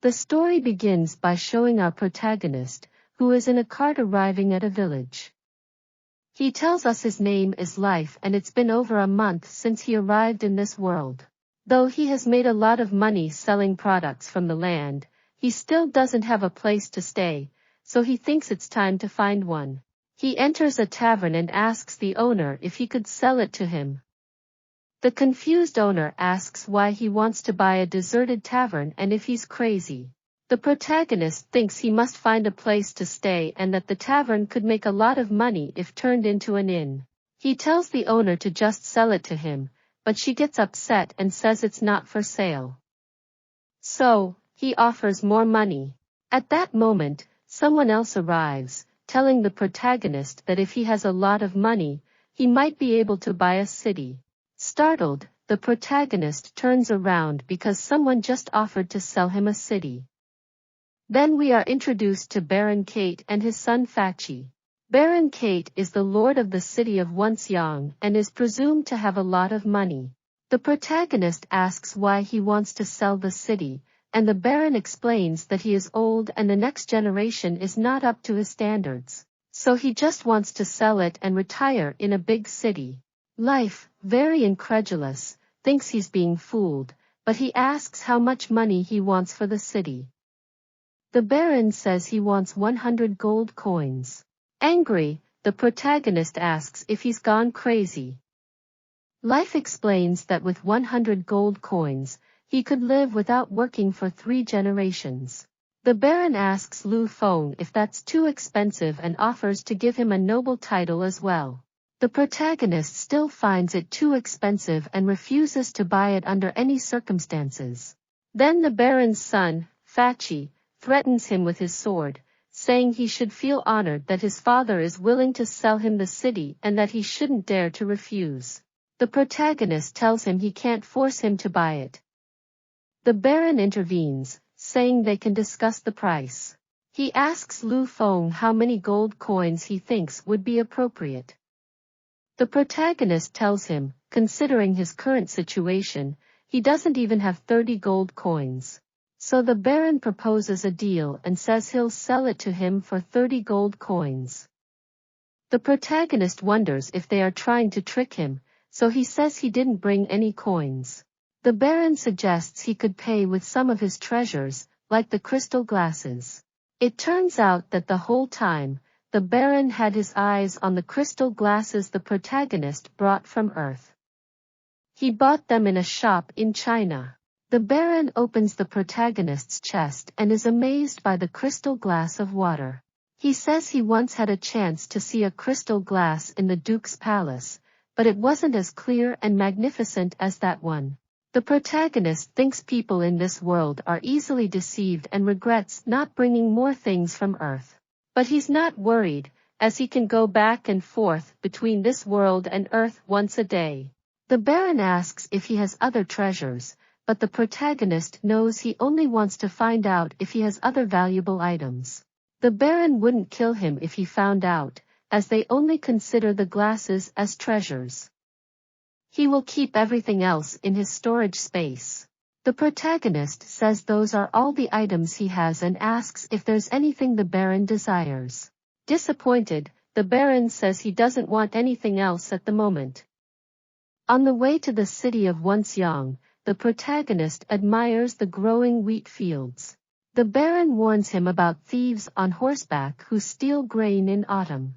The story begins by showing our protagonist, who is in a cart arriving at a village. He tells us his name is Life and it's been over a month since he arrived in this world. Though he has made a lot of money selling products from the land, he still doesn't have a place to stay, so he thinks it's time to find one. He enters a tavern and asks the owner if he could sell it to him. The confused owner asks why he wants to buy a deserted tavern and if he's crazy. The protagonist thinks he must find a place to stay and that the tavern could make a lot of money if turned into an inn. He tells the owner to just sell it to him, but she gets upset and says it's not for sale. So, he offers more money. At that moment, someone else arrives, telling the protagonist that if he has a lot of money, he might be able to buy a city. Startled, the protagonist turns around because someone just offered to sell him a city. Then we are introduced to Baron Kate and his son Fachi. Baron Kate is the lord of the city of Wonsyang and is presumed to have a lot of money. The protagonist asks why he wants to sell the city, and the Baron explains that he is old and the next generation is not up to his standards, so he just wants to sell it and retire in a big city. Life, very incredulous, thinks he's being fooled, but he asks how much money he wants for the city. The Baron says he wants 100 gold coins. Angry, the protagonist asks if he's gone crazy. Life explains that with 100 gold coins, he could live without working for 3 generations. The Baron asks Lu Feng if that's too expensive and offers to give him a noble title as well. The protagonist still finds it too expensive and refuses to buy it under any circumstances. Then the Baron's son, Fachi, threatens him with his sword, saying he should feel honored that his father is willing to sell him the city and that he shouldn't dare to refuse. The protagonist tells him he can't force him to buy it. The Baron intervenes, saying they can discuss the price. He asks Lu Feng how many gold coins he thinks would be appropriate. The protagonist tells him, considering his current situation, he doesn't even have 30 gold coins. So the Baron proposes a deal and says he'll sell it to him for 30 gold coins. The protagonist wonders if they are trying to trick him, so he says he didn't bring any coins. The Baron suggests he could pay with some of his treasures, like the crystal glasses. It turns out that the whole time, the Baron had his eyes on the crystal glasses the protagonist brought from Earth. He bought them in a shop in China. The Baron opens the protagonist's chest and is amazed by the crystal glass of water. He says he once had a chance to see a crystal glass in the Duke's palace, but it wasn't as clear and magnificent as that one. The protagonist thinks people in this world are easily deceived and regrets not bringing more things from Earth. But he's not worried, as he can go back and forth between this world and Earth once a day. The Baron asks if he has other treasures, but the protagonist knows he only wants to find out if he has other valuable items. The Baron wouldn't kill him if he found out, as they only consider the glasses as treasures. He will keep everything else in his storage space. The protagonist says those are all the items he has and asks if there's anything the Baron desires. Disappointed, the Baron says he doesn't want anything else at the moment. On the way to the city of Wonsyang, the protagonist admires the growing wheat fields. The Baron warns him about thieves on horseback who steal grain in autumn.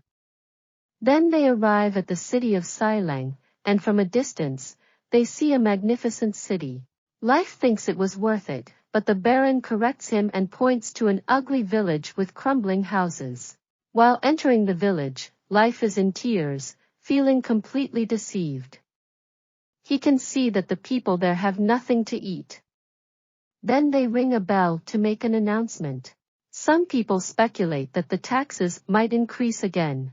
Then they arrive at the city of Xiaoyue, and from a distance, they see a magnificent city. Life thinks it was worth it, but the Baron corrects him and points to an ugly village with crumbling houses. While entering the village, Life is in tears, feeling completely deceived. He can see that the people there have nothing to eat. Then they ring a bell to make an announcement. Some people speculate that the taxes might increase again.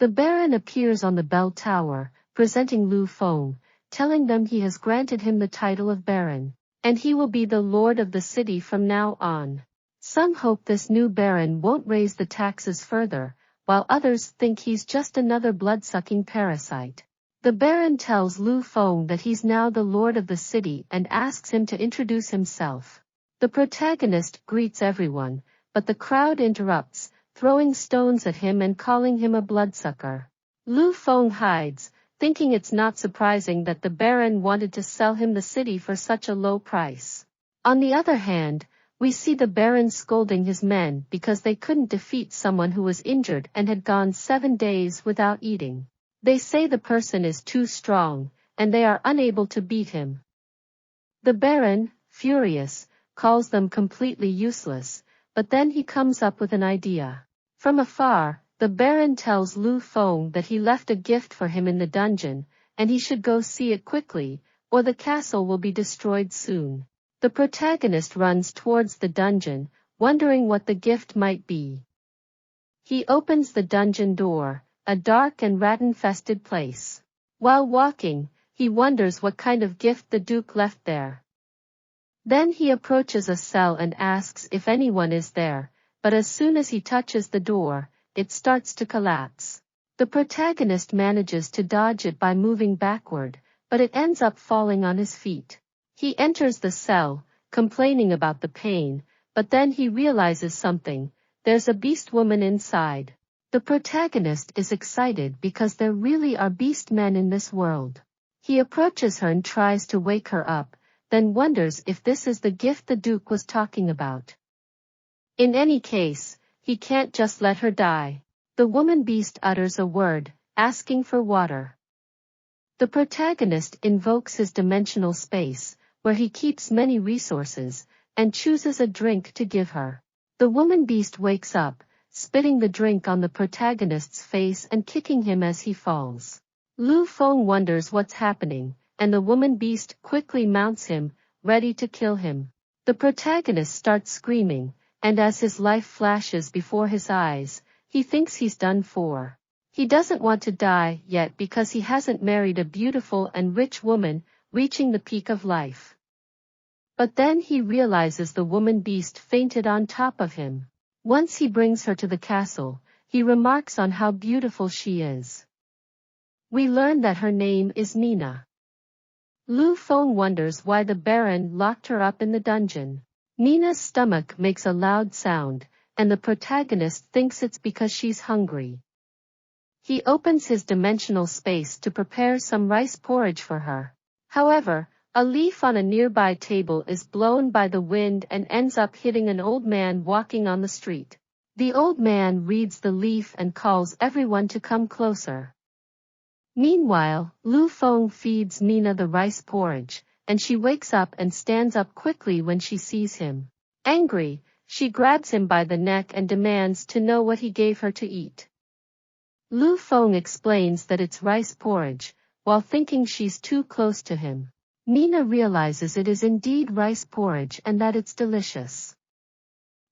The Baron appears on the bell tower, presenting Lu Feng, telling them he has granted him the title of Baron, and he will be the lord of the city from now on. Some hope this new Baron won't raise the taxes further, while others think he's just another blood-sucking parasite. The Baron tells Lu Feng that he's now the lord of the city and asks him to introduce himself. The protagonist greets everyone, but the crowd interrupts, throwing stones at him and calling him a bloodsucker. Lu Feng hides, thinking it's not surprising that the Baron wanted to sell him the city for such a low price. On the other hand, we see the Baron scolding his men because they couldn't defeat someone who was injured and had gone 7 days without eating. They say the person is too strong, and they are unable to beat him. The Baron, furious, calls them completely useless, but then he comes up with an idea. From afar, the Baron tells Lu Feng that he left a gift for him in the dungeon, and he should go see it quickly, or the castle will be destroyed soon. The protagonist runs towards the dungeon, wondering what the gift might be. He opens the dungeon door, a dark and rat-infested place. While walking, he wonders what kind of gift the Duke left there. Then he approaches a cell and asks if anyone is there, but as soon as he touches the door, it starts to collapse. The protagonist manages to dodge it by moving backward, but it ends up falling on his feet. He enters the cell, complaining about the pain, but then he realizes something. There's a beast woman inside. The protagonist is excited because there really are beast men in this world. He approaches her and tries to wake her up, then wonders if this is the gift the Duke was talking about. In any case, he can't just let her die. The woman beast utters a word, asking for water. The protagonist invokes his dimensional space, where he keeps many resources, and chooses a drink to give her. The woman beast wakes up, spitting the drink on the protagonist's face and kicking him as he falls. Lu Feng wonders what's happening, and the woman beast quickly mounts him, ready to kill him. The protagonist starts screaming, and as his life flashes before his eyes, he thinks he's done for. He doesn't want to die yet because he hasn't married a beautiful and rich woman, reaching the peak of life. But then he realizes the woman beast fainted on top of him. Once he brings her to the castle, he remarks on how beautiful she is. We learn that her name is Nina. Lu Feng wonders why the Baron locked her up in the dungeon. Nina's stomach makes a loud sound, and the protagonist thinks it's because she's hungry. He opens his dimensional space to prepare some rice porridge for her. However, a leaf on a nearby table is blown by the wind and ends up hitting an old man walking on the street. The old man reads the leaf and calls everyone to come closer. Meanwhile, Lu Feng feeds Nina the rice porridge, and she wakes up and stands up quickly when she sees him. Angry, she grabs him by the neck and demands to know what he gave her to eat. Lu Feng explains that it's rice porridge, while thinking she's too close to him. Nina realizes it is indeed rice porridge and that it's delicious.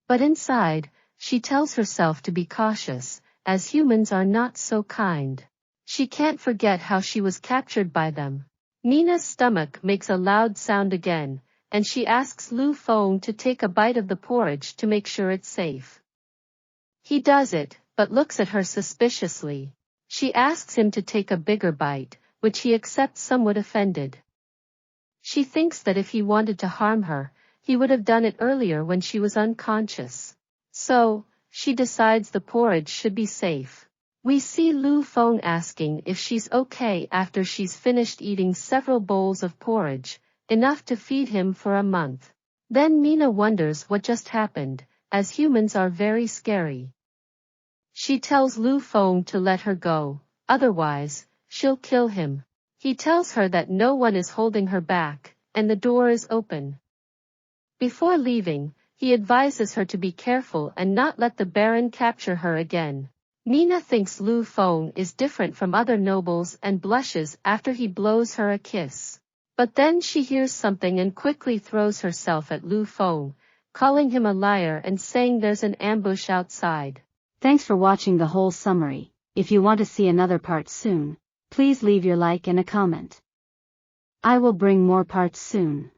But inside, she tells herself to be cautious, as humans are not so kind. She can't forget how she was captured by them. Nina's stomach makes a loud sound again, and she asks Lu Feng to take a bite of the porridge to make sure it's safe. He does it, but looks at her suspiciously. She asks him to take a bigger bite, which he accepts somewhat offended. She thinks that if he wanted to harm her, he would have done it earlier when she was unconscious. So, she decides the porridge should be safe. We see Lu Feng asking if she's okay after she's finished eating several bowls of porridge, enough to feed him for a month. Then Nina wonders what just happened, as humans are very scary. She tells Lu Feng to let her go, otherwise, she'll kill him. He tells her that no one is holding her back, and the door is open. Before leaving, he advises her to be careful and not let the Baron capture her again. Nina thinks Lu Feng is different from other nobles and blushes after he blows her a kiss. But then she hears something and quickly throws herself at Lu Feng, calling him a liar and saying there's an ambush outside. Thanks for watching the whole summary. If you want to see another part soon, please leave your like and a comment. I will bring more parts soon.